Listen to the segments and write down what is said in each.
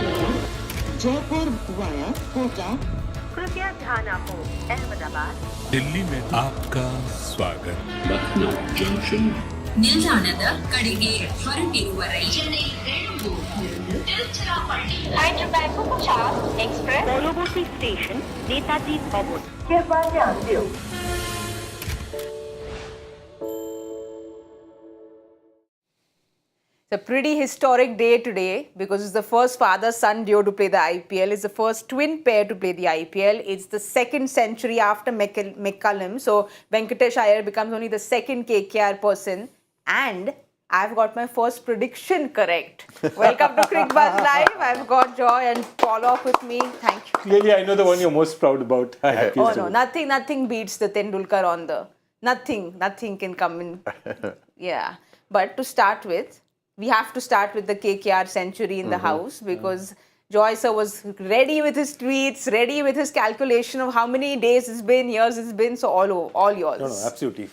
Jaipur via Kota. कृपया ध्यान आपको अहमदाबाद दिल्ली में आपका स्वागत. Lucknow Junction. ನಿಲ್ದಾಣದ ಕಡೆಗೆ ಹೊರಟಿರುವ ರೈಲು चेन्नई बेलूर तिरुचिरापल्ली हैदराबाद को 50 एक्सप्रेस पॉलोबोसी स्टेशन नेताजी भवन कृपया ध्यान दो. It's a pretty historic day today because it's the first father-son duo to play the IPL. It's the first twin pair to play the IPL. It's the second century after McCullum. So Venkatesh Iyer becomes only the second KKR person. And I've got my first prediction correct. Welcome to Cricbuzz Live. I've got Joy and Pollock with me. Thank you. Clearly, I know the one you're most proud about. Oh no, nothing beats the Tendulkar on the... Nothing can come in. Yeah. But to start with, we have to start with the KKR century in the house because Joy sir was ready with his tweets, ready with his calculation of how many days it's been, years it's been, so all yours. No, absolutely.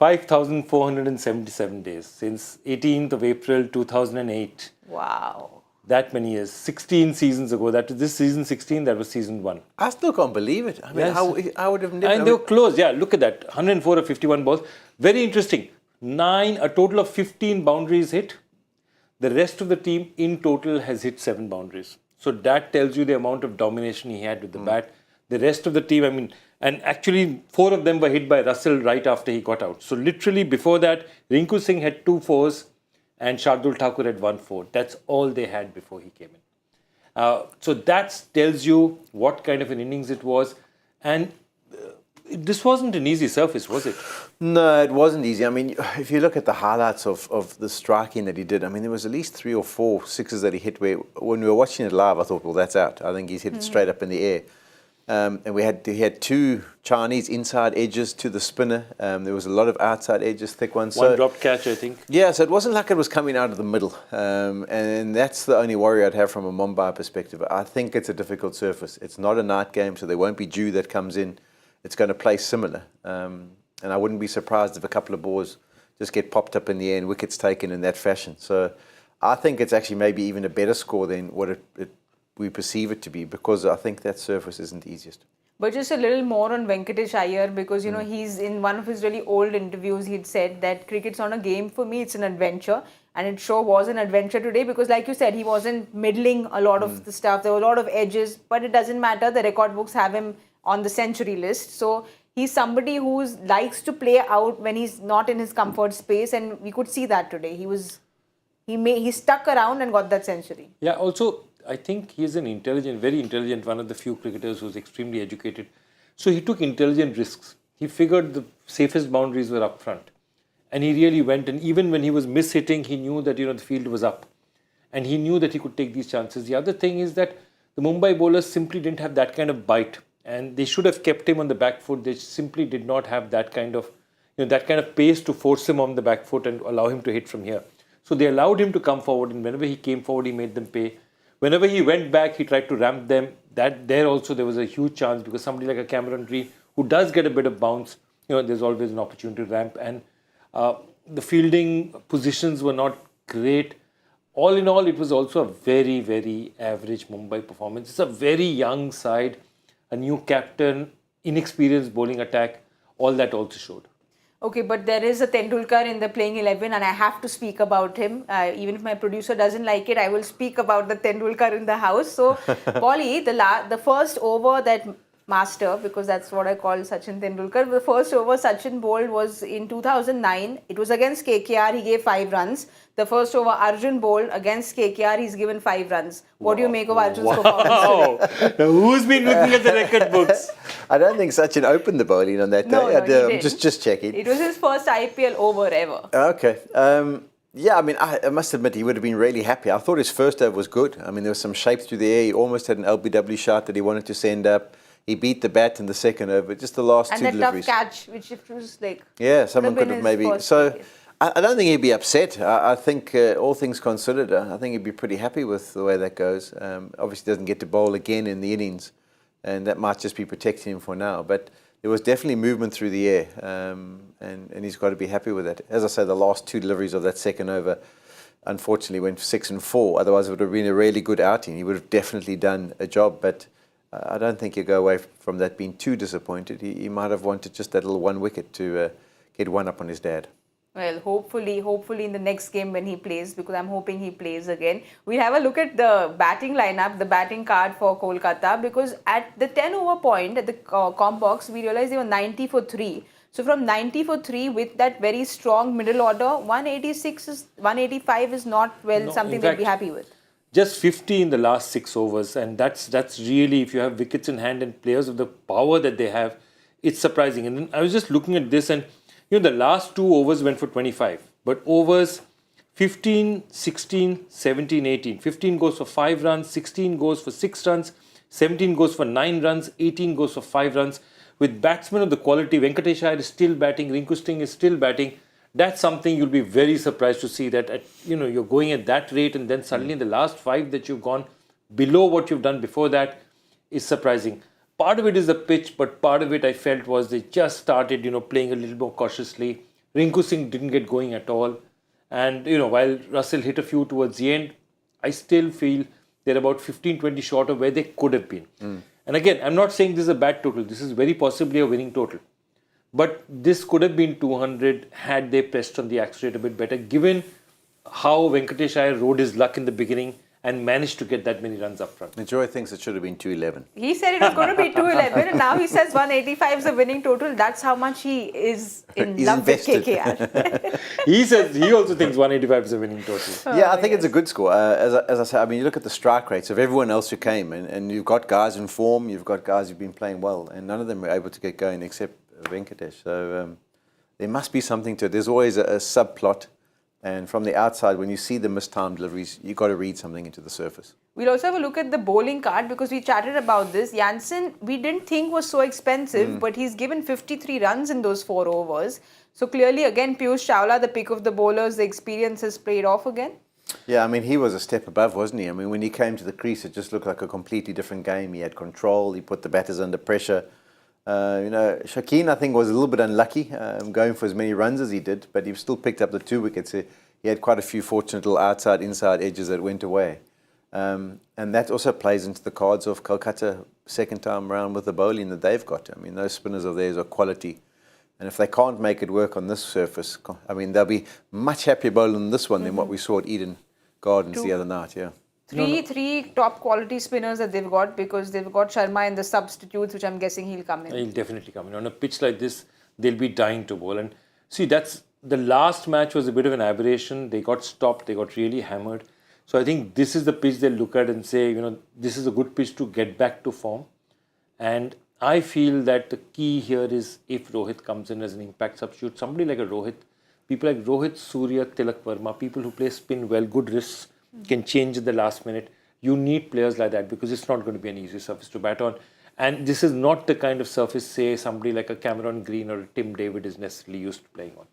5,477 days since 18th of April 2008. Wow. That many years. 16 seasons ago. That was this season 16, that was season 1. I still can't believe it. I mean, Yes. I would have never... And they were close. Yeah, look at that. 104 of 51 balls. Very interesting. A total of 15 boundaries hit. The rest of the team in total has hit 7 boundaries. So that tells you the amount of domination he had with the bat. The rest of the team, I mean, and actually 4 of them were hit by Russell right after he got out. So literally before that, Rinku Singh had 2 fours and Shardul Thakur had 1 4. That's all they had before he came in. So that tells you what kind of an innings it was. And this wasn't an easy surface, was it? No, it wasn't easy. I mean, if you look at the highlights of the striking that he did, I mean, there was at least 3 or 4 sixes that he hit where, when we were watching it live, I thought, well, that's out. I think he's hit it straight up in the air. And he had 2 Chinese inside edges to the spinner. There was a lot of outside edges, thick ones. One dropped catch, I think. Yeah, so it wasn't like it was coming out of the middle. And that's the only worry I'd have from a Mumbai perspective. I think it's a difficult surface. It's not a night game, so there won't be dew that comes in. It's going to play similar. And I wouldn't be surprised if a couple of balls just get popped up in the air and wickets taken in that fashion. So I think it's actually maybe even a better score than what we perceive it to be, because I think that surface isn't the easiest. But just a little more on Venkatesh Iyer because, you know, he's in one of his really old interviews, he'd said that cricket's not a game for me, it's an adventure. And it sure was an adventure today because, like you said, he wasn't middling a lot of the stuff. There were a lot of edges, but it doesn't matter. The record books have him on the century list. So he's somebody who likes to play out when he's not in his comfort space. And we could see that today. He stuck around and got that century. Yeah, also, I think he's an intelligent, very intelligent, one of the few cricketers who's extremely educated. So he took intelligent risks. He figured the safest boundaries were up front. And he really went, and even when he was miss-hitting, he knew that, you know, the field was up. And he knew that he could take these chances. The other thing is that the Mumbai bowlers simply didn't have that kind of bite. And they should have kept him on the back foot. They simply did not have that kind of, you know, that kind of pace to force him on the back foot and allow him to hit from here. So they allowed him to come forward, and whenever he came forward, he made them pay. Whenever he went back, he tried to ramp them. There also there was a huge chance because somebody like a Cameron Green, who does get a bit of bounce, you know, there's always an opportunity to ramp. And the fielding positions were not great. All in all, it was also a very, very average Mumbai performance. It's a very young side, a new captain, inexperienced bowling attack. All that also showed. Okay, but there is a Tendulkar in the playing 11 and I have to speak about him. Even if my producer doesn't like it, I will speak about the Tendulkar in the house. So, Polly, the first over that master, because that's what I call Sachin Tendulkar, the first over Sachin bowled was in 2009. It was against KKR, he gave 5 runs. The first over Arjun bowled against KKR, he's given 5 runs. What do you make of Arjun's performance today? Now, who's been looking at the record books? I don't think Sachin opened the bowling on that day. No, he didn't. Just checking. It was his first IPL over ever. Okay. Yeah, I mean, I must admit he would have been really happy. I thought his first over was good. I mean, there was some shape through the air. He almost had an LBW shot that he wanted to send up. He beat the bat in the second over. Just the last 2 deliveries. And that tough catch, which it was like... Yeah, someone could have maybe... So, I don't think he'd be upset. I think, all things considered, I think he'd be pretty happy with the way that goes. Obviously, doesn't get to bowl again in the innings, and that might just be protecting him for now. But there was definitely movement through the air, and he's got to be happy with that. As I say, the last 2 deliveries of that second over, unfortunately went 6 and 4. Otherwise, it would have been a really good outing. He would have definitely done a job. But I don't think he'll go away from that being too disappointed. He might have wanted just that little one wicket to get one up on his dad. Well, hopefully in the next game when he plays, because I'm hoping he plays again. We'll have a look at the batting lineup, the batting card for Kolkata, because at the 10-over point at the comp box, we realized they were 90 for 3. So from 90 for 3 with that very strong middle order, 185 is not something they'll be happy with. Just 50 in the last 6 overs, and that's really, if you have wickets in hand and players with the power that they have, it's surprising. And then I was just looking at this, and the last 2 overs went for 25, but overs 15, 16, 17, 18. 15 goes for 5 runs, 16 goes for 6 runs, 17 goes for 9 runs, 18 goes for 5 runs. With batsmen of the quality, Venkatesh Iyer is still batting, Rinku Singh is still batting. That's something you'll be very surprised to see, that you're going at that rate, and then suddenly in the last 5 that you've gone below what you've done before that is surprising. Part of it is the pitch, but part of it I felt was they just started, playing a little more cautiously. Rinku Singh didn't get going at all. And, while Russell hit a few towards the end, I still feel they're about 15-20 short of where they could have been. And again, I'm not saying this is a bad total. This is very possibly a winning total. But this could have been 200 had they pressed on the accelerator a bit better, given how Venkatesh Iyer rode his luck in the beginning and managed to get that many runs up front. Joy thinks it should have been 211. He said it was going to be 211, and now he says 185 is a winning total. That's how much he is in love invested. with KKR. He also thinks 185 is a winning total. Yeah, I think it's a good score. As I said, I mean, you look at the strike rates of everyone else who came, and you've got guys in form, you've got guys who've been playing well, and none of them were able to get going except Venkatesh. So there must be something to it. There's always a subplot. And from the outside, when you see the mistimed deliveries, you've got to read something into the surface. We'll also have a look at the bowling card, because we chatted about this. Jansen, we didn't think was so expensive, but he's given 53 runs in those 4 overs. So clearly, again, Piyush Chawla, the pick of the bowlers, the experience has played off again. Yeah, I mean, he was a step above, wasn't he? I mean, when he came to the crease, it just looked like a completely different game. He had control, he put the batters under pressure. Shakeen, I think, was a little bit unlucky going for as many runs as he did, but he still picked up the 2 wickets. He had quite a few fortunate little outside, inside edges that went away. And that also plays into the cards of Kolkata second time around with the bowling that they've got. I mean, those spinners of theirs are quality. And if they can't make it work on this surface, I mean, they'll be much happier bowling this one than what we saw at Eden Gardens the other night, yeah. Three top quality spinners that they've got, because they've got Sharma in the substitutes, which I'm guessing he'll come in. He'll definitely come in. On a pitch like this, they'll be dying to bowl. And see, the last match was a bit of an aberration. They got stopped. They got really hammered. So I think this is the pitch they'll look at and say, this is a good pitch to get back to form. And I feel that the key here is if Rohit comes in as an impact substitute, somebody like a Rohit, people like Rohit, Surya, Tilak Verma, people who play spin well, good risks, can change at the last minute. You need players like that, because it's not going to be an easy surface to bat on. And this is not the kind of surface, say, somebody like a Cameron Green or a Tim David is necessarily used to playing on.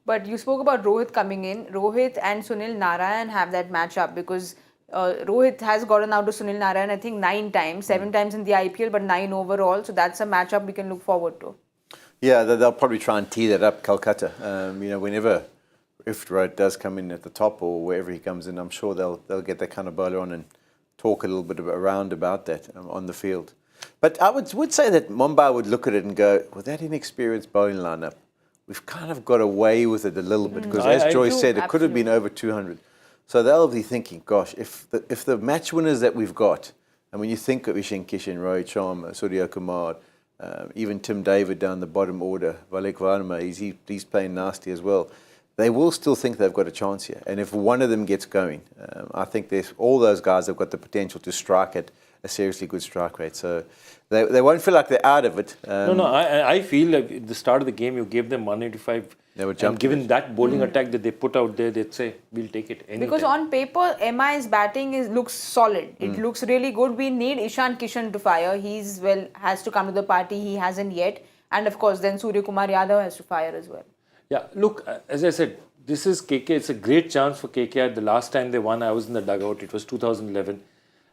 But you spoke about Rohit coming in. Rohit and Sunil Narayan have that matchup, because Rohit has gotten out to Sunil Narayan, I think 9 times, 7 times in the IPL, but 9 overall. So that's a matchup we can look forward to. Yeah, they'll probably try and tee that up, Kolkata. Whenever if Rohit does come in at the top or wherever he comes in, I'm sure they'll get that kind of bowler on and talk a little bit around about that on the field. But I would say that Mumbai would look at it and go, with that inexperienced bowling lineup, we've kind of got away with it a little bit, because as Joy said, it could have been over 200. So they'll be thinking, gosh, if the match winners that we've got, and when you think of Ishan Kishan, Rohit Sharma, Surya Kumar, even Tim David down the bottom order, Valek Varma, he's playing nasty as well. They will still think they've got a chance here. And if one of them gets going, I think all those guys have got the potential to strike at a seriously good strike rate. So they won't feel like they're out of it. I feel like at the start of the game, you gave them 185. They would jump. And given that bowling attack that they put out there, they'd say, we'll take it anytime. Because on paper, MI's batting looks solid. It looks really good. We need Ishan Kishan to fire. Has to come to the party. He hasn't yet. And of course, then Surya Kumar Yadav has to fire as well. Yeah, look, as I said, this is KK. It's a great chance for KKR. The last time they won, I was in the dugout. It was 2011.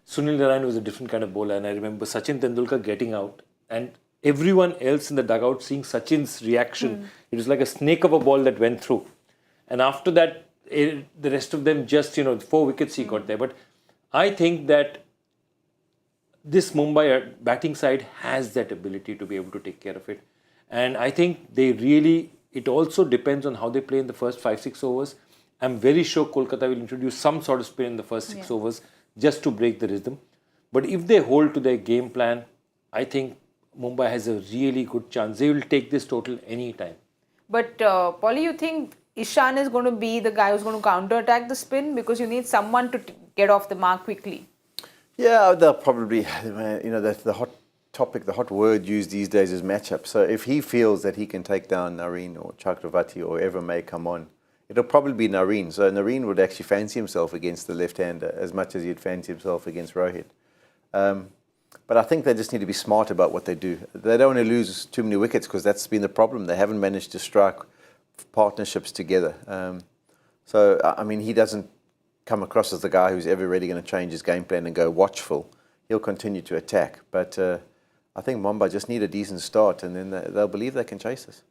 Sunil Narayan was a different kind of bowler. And I remember Sachin Tendulkar getting out. And everyone else in the dugout seeing Sachin's reaction. It was like a snake of a ball that went through. And after that, the rest of them just, 4 wickets he got there. But I think that this Mumbai batting side has that ability to be able to take care of it. And I think it also depends on how they play in the first 5-6 overs. I'm very sure Kolkata will introduce some sort of spin in the first 6 overs just to break the rhythm. But if they hold to their game plan, I think Mumbai has a really good chance. They will take this total any time. But Polly, you think Ishan is going to be the guy who's going to counter-attack the spin? Because you need someone to get off the mark quickly. Yeah, they'll probably, that's the hot topic, the hot word used these days is matchup. So if he feels that he can take down Nareen or Chakravarti or whoever may come on, it'll probably be Nareen. So Nareen would actually fancy himself against the left-hander as much as he'd fancy himself against Rohit. But I think they just need to be smart about what they do. They don't want to lose too many wickets because that's been the problem. They haven't managed to strike partnerships together. So, I mean, he doesn't come across as the guy who's ever really going to change his game plan and go watchful. He'll continue to attack. But I think Mumbai just need a decent start and then they'll believe they can chase us.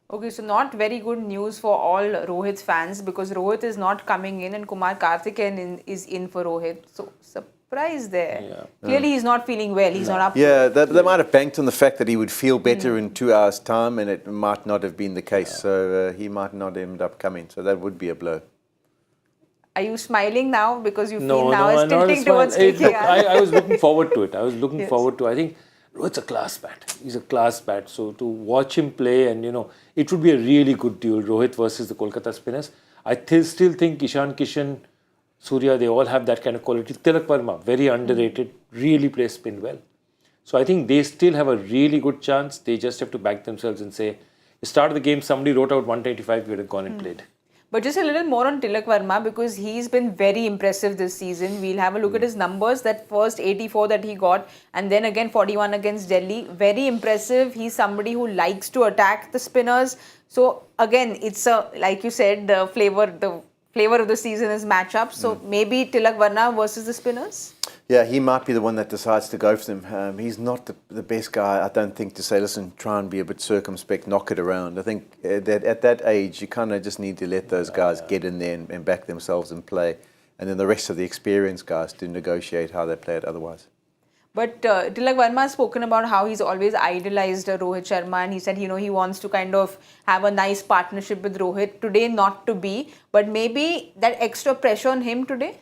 Okay, so not very good news for all Rohit's fans because Rohit is not coming in and Kumar Karthikeyan is in for Rohit. So, surprise there. Yeah. Clearly, he's not feeling well. He's not up. Yeah, they might have banked on the fact that he would feel better in 2 hours' time and it might not have been the case. Yeah. So, he might not end up coming. So, that would be a blow. Are you smiling now because you feel now it's tilting towards KKR? I was looking forward to it. I think Rohit's a class bat. He's a class bat. So to watch him play and, it would be a really good duel, Rohit versus the Kolkata spinners. I still think Ishan Kishan, Surya, they all have that kind of quality. Tilak Verma, very underrated, really plays spin well. So I think they still have a really good chance. They just have to back themselves and say, the start of the game, somebody wrote out 185, we would have gone and played. But just a little more on Tilak Verma because he's been very impressive this season. We'll have a look at his numbers, that first 84 that he got and then again 41 against Delhi. Very impressive. He's somebody who likes to attack the spinners. So again, it's like you said, the flavor of the season is matchups. So maybe Tilak Verma versus the spinners? Yeah, he might be the one that decides to go for them. He's not the best guy, I don't think, to say, listen, try and be a bit circumspect, knock it around. I think that at that age, you kind of just need to let those guys get in there and back themselves and play. And then the rest of the experienced guys to negotiate how they play it otherwise. But Tilak Verma has spoken about how he's always idolized Rohit Sharma and he said, he wants to kind of have a nice partnership with Rohit. Today, not to be, but maybe that extra pressure on him today?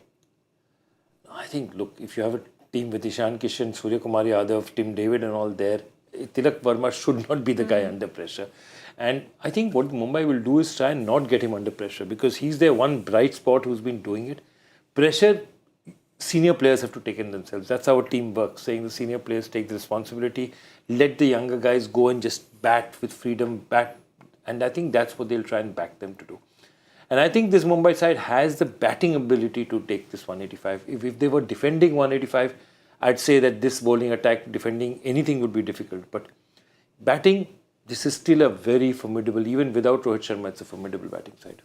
I think, look, if you have a team with Ishan Kishan, Surya Kumar Yadav, Tim David and all there, Tilak Verma should not be the guy under pressure. And I think what Mumbai will do is try and not get him under pressure because he's their one bright spot who's been doing it. Pressure, senior players have to take in themselves. That's how a team works, saying the senior players take the responsibility, let the younger guys go and just bat with freedom, bat. And I think that's what they'll try and back them to do. And I think this Mumbai side has the batting ability to take this 185. If they were defending 185, I'd say that this bowling attack, defending anything would be difficult. But batting, this is still a very formidable, even without Rohit Sharma, it's a formidable batting side.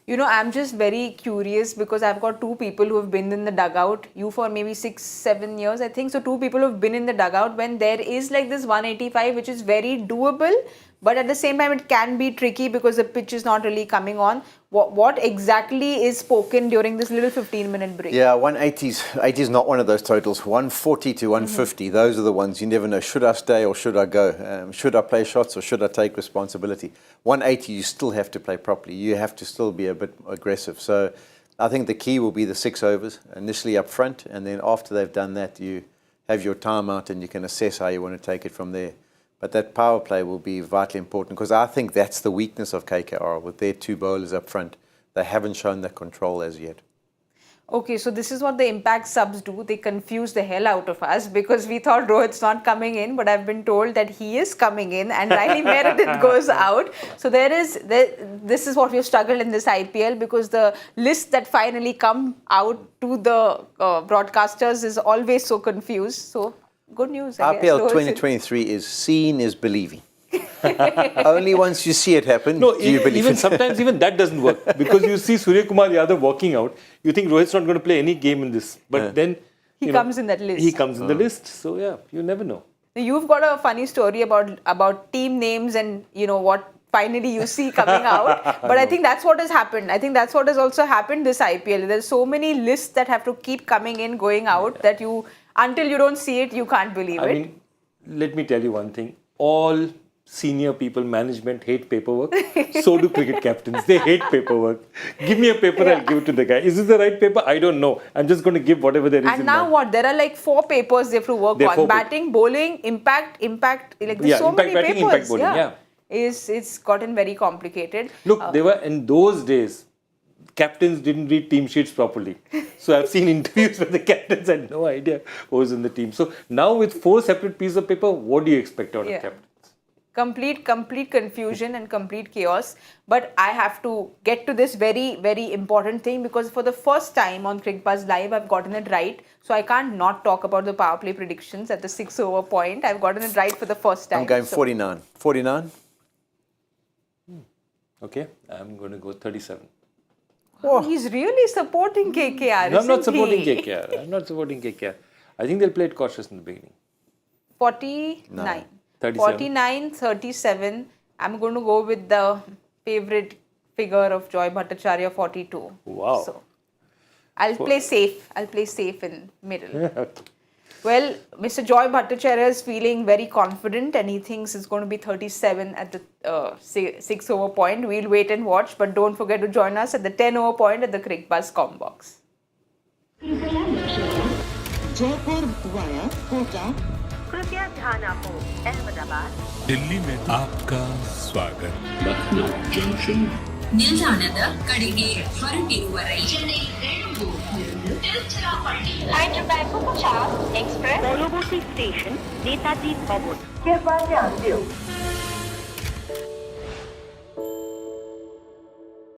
I'm just very curious because I've got two people who have been in the dugout. You for maybe 6-7 years, I think. So two people who have been in the dugout when there is like this 185, which is very doable. But at the same time, it can be tricky because the pitch is not really coming on. What exactly is spoken during this little 15-minute break? Yeah, 180 is not one of those totals. 140 to 150, those are the ones you never know. Should I stay or should I go? Should I play shots or should I take responsibility? 180, you still have to play properly. You have to still be a bit aggressive. So I think the key will be the 6 overs, initially up front. And then after they've done that, you have your timeout and you can assess how you want to take it from there. But that power play will be vitally important because I think that's the weakness of KKR with their 2 bowlers up front. They haven't shown that control as yet. Okay, so this is what the impact subs do. They confuse the hell out of us because we thought Rohit's not coming in, but I've been told that he is coming in and Riley Meredith goes out. So this is what we've struggled in this IPL because the list that finally come out to the broadcasters is always so confused. So good news, I guess. IPL 2023 is seeing is believing. Only once you see it happen, do you believe even it? Sometimes even that doesn't work because you see Surya Kumar Yadav walking out, you think Rohit's not going to play any game in this, but then he comes in that list. He comes in the list, so yeah, you never know. You've got a funny story about team names and what finally you see coming out. But I think that's what has happened. I think that's what has also happened this IPL. There's so many lists that have to keep coming in, going out, that until you don't see it, you can't believe it. I mean, let me tell you one thing. All senior people, management hate paperwork. So do cricket captains. They hate paperwork. Give me a paper, I'll give it to the guy. Is this the right paper? I don't know. I'm just going to give whatever there is. And now what? There are like 4 papers they have to work on. Batting, bowling, impact. Like there's so many batting, papers. impact bowling, It's gotten very complicated. Look, they were in those days. Captains didn't read team sheets properly. So I've seen interviews where the captains had no idea who was in the team. So now with 4 separate pieces of paper, what do you expect out of captains? Complete confusion and complete chaos. But I have to get to this very, very important thing, because for the first time on Cricbuzz Live, I've gotten it right. So I can't not talk about the power play predictions at the 6 over point. I've gotten it right for the first time. I'm going 49. 49? Okay, I'm going to go 37. Oh, he's really supporting KKR. No, I'm not supporting KKR. I'm not supporting KKR. I think they'll play it cautious in the beginning. 49. 37. 49, 37. I'm going to go with the favorite figure of Joy Bhattacharya, 42. Wow. So I'll play safe. I'll play safe in middle. Well, Mr. Joy Bhattacharya is feeling very confident and he thinks it's going to be 37 at the 6 over point. We'll wait and watch, but don't forget to join us at the 10 over point at the Cricbuzz Combox. Jaipur via Kota. कृपया ध्यान आपको अहमदाबाद दिल्ली में आपका स्वागत. Lucknow Junction. ನಿಲ್ದಾಣದ ಕಡೆಗೆ ಹೊರಟಿರುವರೈ चेन्नई बेंगलुरु तिरुचिरापल्ली हैदराबाद को 50 express पॉलोबोसी station Netaji भवन कृपया ध्यान दें